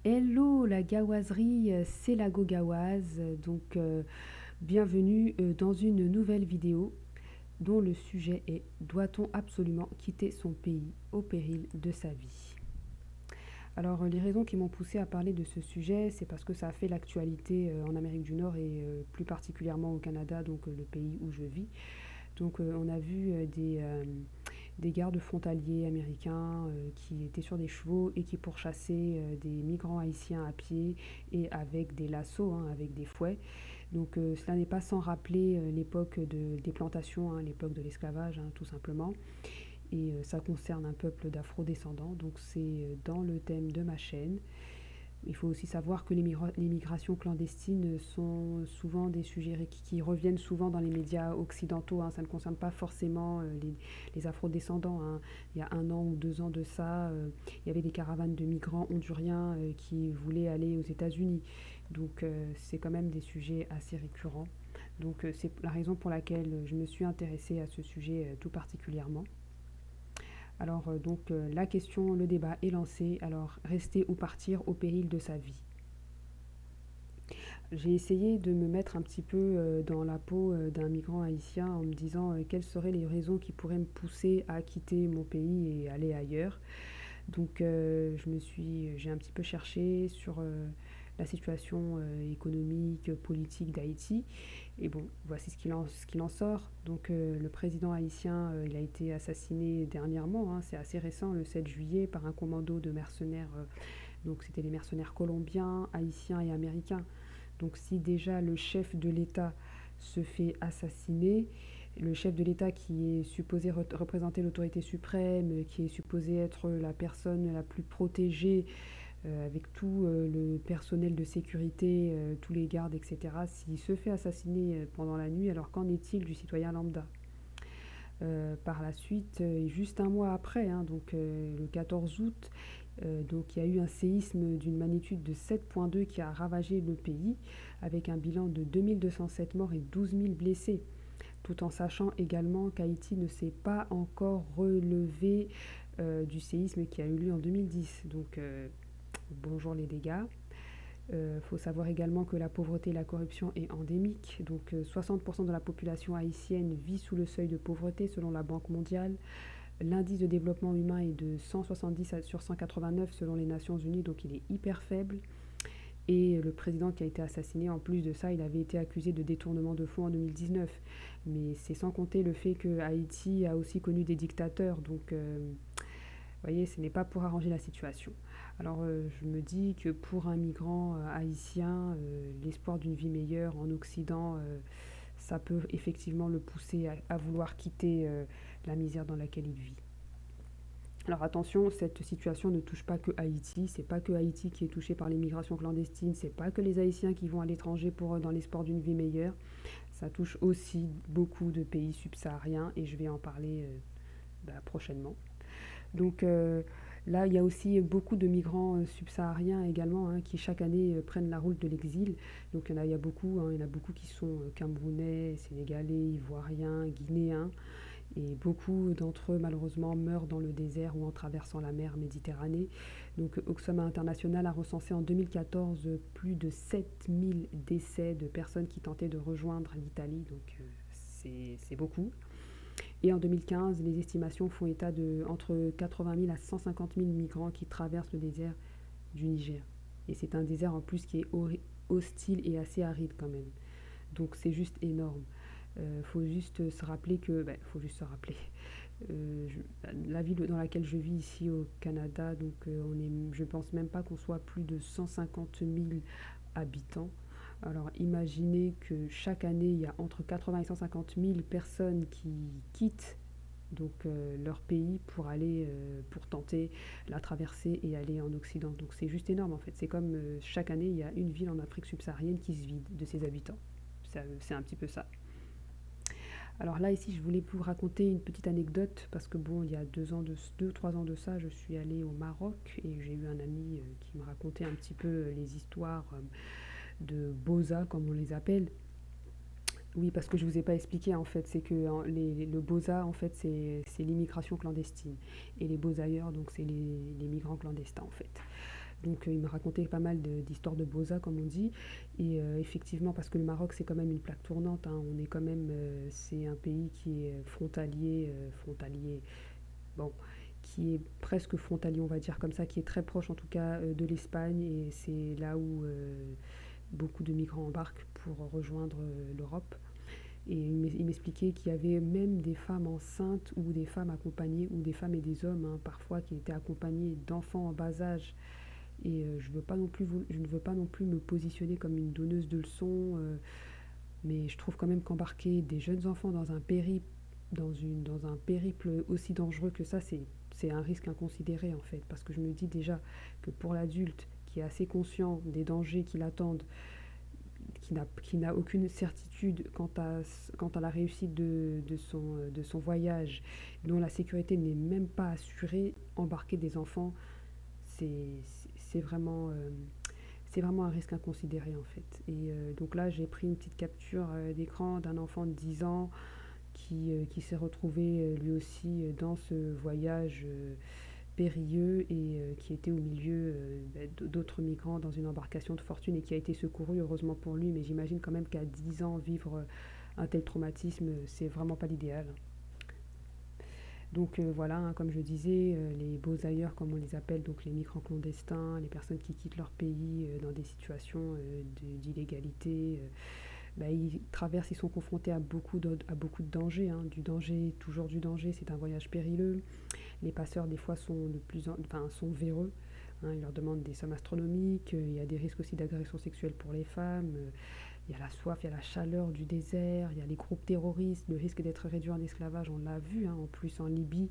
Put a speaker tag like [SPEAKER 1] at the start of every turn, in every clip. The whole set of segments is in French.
[SPEAKER 1] Hello, la gawazerie, c'est la Gogawaz. Bienvenue dans une nouvelle vidéo dont le sujet est: doit-on absolument quitter son pays au péril de sa vie? Alors, les raisons qui m'ont poussé à parler de ce sujet, c'est parce que ça a fait l'actualité en Amérique du Nord et plus particulièrement au Canada, le pays où je vis. On a vu des gardes frontaliers américains qui étaient sur des chevaux et qui pourchassaient des migrants haïtiens à pied et avec des lassos, hein, avec des fouets. Cela n'est pas sans rappeler l'époque des plantations, hein, l'époque de l'esclavage, hein, tout simplement. Et ça concerne un peuple d'afro-descendants, donc c'est dans le thème de ma chaîne. Il faut aussi savoir que les migrations clandestines sont souvent des sujets qui reviennent souvent dans les médias occidentaux, hein. Ça ne concerne pas forcément les afrodescendants, hein. Il y a 1 an ou 2 ans de ça, il y avait des caravanes de migrants honduriens qui voulaient aller aux États-Unis. C'est quand même des sujets assez récurrents. C'est la raison pour laquelle je me suis intéressée à ce sujet tout particulièrement. La question, le débat est lancé. Alors, rester ou partir au péril de sa vie? J'ai essayé de me mettre un petit peu dans la peau d'un migrant haïtien en me disant quelles seraient les raisons qui pourraient me pousser à quitter mon pays et aller ailleurs. J'ai un petit peu cherché sur la situation économique, politique d'Haïti. Et bon, voici ce qu'il en sort. Le président haïtien, il a été assassiné dernièrement, hein, c'est assez récent, le 7 juillet, par un commando de mercenaires. C'était les mercenaires colombiens, haïtiens et américains. Donc si déjà le chef de l'État se fait assassiner, le chef de l'État qui est supposé représenter l'autorité suprême, qui est supposé être la personne la plus protégée, avec tout le personnel de sécurité, tous les gardes, etc., s'il se fait assassiner pendant la nuit, alors qu'en est-il du citoyen lambda? Par la suite, juste un mois après, hein, le 14 août, il y a eu un séisme d'une magnitude de 7,2 qui a ravagé le pays, avec un bilan de 2207 morts et 12 000 blessés, tout en sachant également qu'Haïti ne s'est pas encore relevé du séisme qui a eu lieu en 2010. Bonjour les dégâts. Faut savoir également que la pauvreté et la corruption est endémique. 60% de la population haïtienne vit sous le seuil de pauvreté selon la Banque mondiale. L'indice de développement humain est de 170 sur 189 selon les Nations Unies, donc il est hyper faible. Et le président qui a été assassiné, en plus de ça, il avait été accusé de détournement de fonds en 2019. Mais c'est sans compter le fait que Haïti a aussi connu des dictateurs. Vous voyez, ce n'est pas pour arranger la situation. Je me dis que pour un migrant haïtien, l'espoir d'une vie meilleure en Occident, ça peut effectivement le pousser à vouloir quitter la misère dans laquelle il vit. Alors attention, cette situation ne touche pas que Haïti, c'est pas que Haïti qui est touché par les migrations clandestines, c'est pas que les Haïtiens qui vont à l'étranger dans l'espoir d'une vie meilleure, ça touche aussi beaucoup de pays subsahariens et je vais en parler prochainement. Donc euh, Là, il y a aussi beaucoup de migrants subsahariens également, hein, qui chaque année prennent la route de l'exil. Il y a beaucoup, hein, il y en a beaucoup qui sont camerounais, sénégalais, ivoiriens, guinéens. Et beaucoup d'entre eux, malheureusement, meurent dans le désert ou en traversant la mer Méditerranée. Oxfam International a recensé en 2014 plus de 7000 décès de personnes qui tentaient de rejoindre l'Italie. C'est beaucoup. Et en 2015, les estimations font état de entre 80 000 à 150 000 migrants qui traversent le désert du Niger. Et c'est un désert en plus qui est hostile et assez aride quand même. Donc c'est juste énorme. Faut juste se rappeler que, faut juste se rappeler. La ville dans laquelle je vis ici au Canada, je pense même pas qu'on soit plus de 150 000 habitants. Alors imaginez que chaque année, il y a entre 80 et 150 000 personnes qui quittent leur pays pour aller, pour tenter la traversée et aller en Occident. Donc c'est juste énorme en fait. C'est comme chaque année, il y a une ville en Afrique subsaharienne qui se vide de ses habitants. C'est un petit peu ça. Alors là, ici, je voulais vous raconter une petite anecdote parce que bon, il y a 2, 3 ans de ça, je suis allée au Maroc et j'ai eu un ami qui me racontait un petit peu les histoires de Boza, comme on les appelle. Oui, parce que je ne vous ai pas expliqué en fait, c'est que le Boza, en fait, c'est l'immigration clandestine. Et les Bozailleurs, donc c'est les migrants clandestins en fait. Donc il m'a raconté pas mal d'histoires de Boza, comme on dit. Et effectivement, parce que le Maroc, c'est quand même une plaque tournante, hein. On est quand même, c'est un pays qui est frontalier, bon, qui est presque frontalier, on va dire comme ça, qui est très proche en tout cas de l'Espagne. Et c'est là où beaucoup de migrants embarquent pour rejoindre l'Europe. Et il m'expliquait qu'il y avait même des femmes enceintes ou des femmes accompagnées, ou des femmes et des hommes, hein, parfois, qui étaient accompagnés d'enfants en bas âge. Et je ne veux pas non plus me positionner comme une donneuse de leçons, mais je trouve quand même qu'embarquer des jeunes enfants dans un périple, dans un périple aussi dangereux que ça, c'est un risque inconsidéré en fait. Parce que je me dis déjà que pour l'adulte qui est assez conscient des dangers qui l'attendent, qui n'a aucune certitude quant à la réussite de son voyage, dont la sécurité n'est même pas assurée, embarquer des enfants, c'est c'est vraiment, c'est vraiment un risque inconsidéré en fait. Et donc là, j'ai pris une petite capture d'écran d'un enfant de 10 ans qui s'est retrouvé lui aussi dans ce voyage périlleux et qui était au milieu d'autres migrants dans une embarcation de fortune et qui a été secouru, heureusement pour lui. Mais j'imagine quand même qu'à 10 ans, vivre un tel traumatisme, c'est vraiment pas l'idéal. Donc voilà, hein, comme je disais, les beaux ailleurs, comme on les appelle, donc les migrants clandestins, les personnes qui quittent leur pays dans des situations d'illégalité, bah, ils traversent, ils sont confrontés à beaucoup de dangers, hein, du danger, toujours du danger, c'est un voyage périlleux. Les passeurs, des fois, sont véreux, hein, ils leur demandent des sommes astronomiques, il y a des risques aussi d'agression sexuelle pour les femmes, il y a la soif, il y a la chaleur du désert, il y a les groupes terroristes, le risque d'être réduit en esclavage, on l'a vu, hein, en plus en Libye,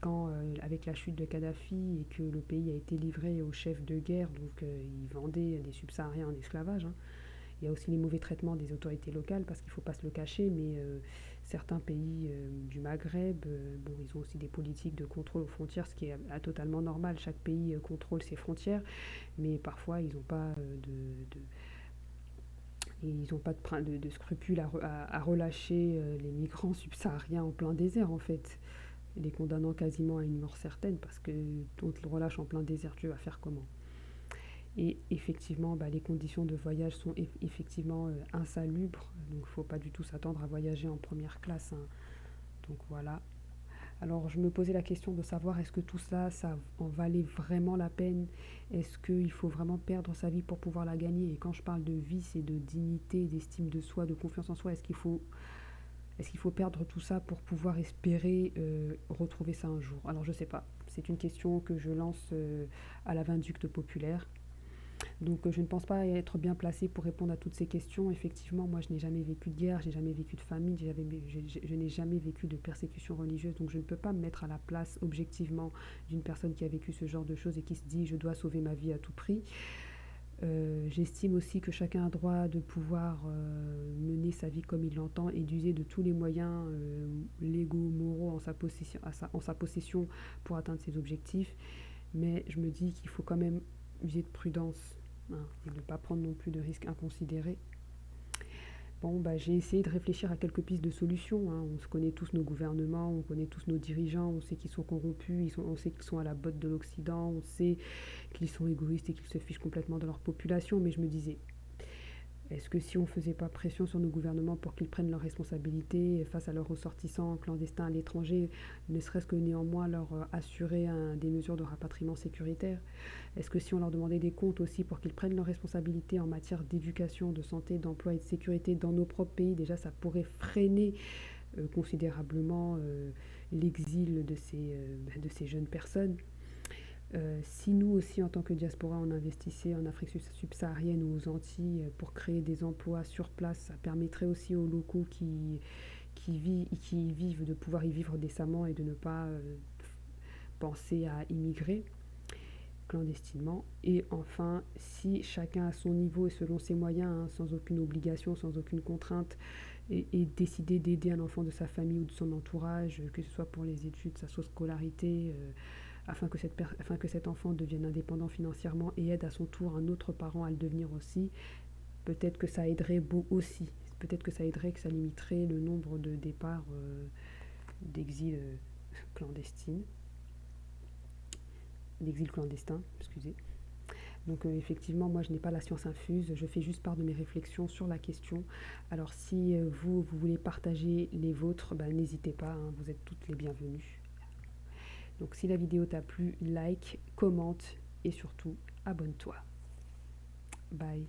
[SPEAKER 1] quand avec la chute de Kadhafi et que le pays a été livré aux chefs de guerre, donc ils vendaient des subsahariens en esclavage, hein. Il y a aussi les mauvais traitements des autorités locales, parce qu'il ne faut pas se le cacher, mais certains pays du Maghreb, bon, ils ont aussi des politiques de contrôle aux frontières, ce qui est totalement normal. Chaque pays contrôle ses frontières, mais parfois ils n'ont pas ils n'ont pas de scrupules à relâcher les migrants subsahariens en plein désert, en fait, les condamnant quasiment à une mort certaine, parce que on te le relâche en plein désert, tu vas faire comment? Et effectivement, bah, les conditions de voyage sont effectivement insalubres, donc il ne faut pas du tout s'attendre à voyager en première classe, hein. Donc voilà. Alors je me posais la question de savoir est-ce que tout ça, ça en valait vraiment la peine? Est-ce qu'il faut vraiment perdre sa vie pour pouvoir la gagner? Et quand je parle de vie, c'est de dignité, d'estime de soi, de confiance en soi. Est-ce qu'il faut perdre tout ça pour pouvoir espérer retrouver ça un jour? Alors je sais pas. C'est une question que je lance à la vindicte populaire. Donc je ne pense pas être bien placée pour répondre à toutes ces questions. Effectivement, moi je n'ai jamais vécu de guerre, j'ai jamais vécu de famine, je n'ai jamais vécu de persécution religieuse, donc je ne peux pas me mettre à la place objectivement d'une personne qui a vécu ce genre de choses et qui se dit je dois sauver ma vie à tout prix. J'estime aussi que chacun a droit de pouvoir mener sa vie comme il l'entend et d'user de tous les moyens légaux, moraux en sa possession pour atteindre ses objectifs. Mais je me dis qu'il faut quand même user de prudence, hein, et de ne pas prendre non plus de risques inconsidérés. Bon, bah, j'ai essayé de réfléchir à quelques pistes de solutions, hein. On se connaît tous nos gouvernements, on connaît tous nos dirigeants, on sait qu'ils sont corrompus, on sait qu'ils sont à la botte de l'Occident, on sait qu'ils sont égoïstes et qu'ils se fichent complètement de leur population. Mais je me disais, est-ce que si on ne faisait pas pression sur nos gouvernements pour qu'ils prennent leurs responsabilités face à leurs ressortissants clandestins à l'étranger, ne serait-ce que néanmoins leur assurer des mesures de rapatriement sécuritaire? Est-ce que si on leur demandait des comptes aussi pour qu'ils prennent leurs responsabilités en matière d'éducation, de santé, d'emploi et de sécurité dans nos propres pays, déjà ça pourrait freiner considérablement l'exil de ces jeunes personnes. Si nous aussi, en tant que diaspora, on investissait en Afrique subsaharienne ou aux Antilles pour créer des emplois sur place, ça permettrait aussi aux locaux qui y vivent de pouvoir y vivre décemment et de ne pas penser à immigrer clandestinement. Et enfin, si chacun à son niveau et selon ses moyens, hein, sans aucune obligation, sans aucune contrainte, et décider d'aider un enfant de sa famille ou de son entourage, que ce soit pour les études, sa scolarité, afin que cet enfant devienne indépendant financièrement et aide à son tour un autre parent à le devenir aussi, peut-être que ça aiderait aussi. Peut-être que ça aiderait, que ça limiterait le nombre de départs d'exil clandestin, d'exil clandestin, excusez. Donc effectivement, moi je n'ai pas la science infuse, je fais juste part de mes réflexions sur la question. Alors si vous voulez partager les vôtres, ben, n'hésitez pas, hein, vous êtes toutes les bienvenues. Donc si la vidéo t'a plu, like, commente et surtout abonne-toi. Bye.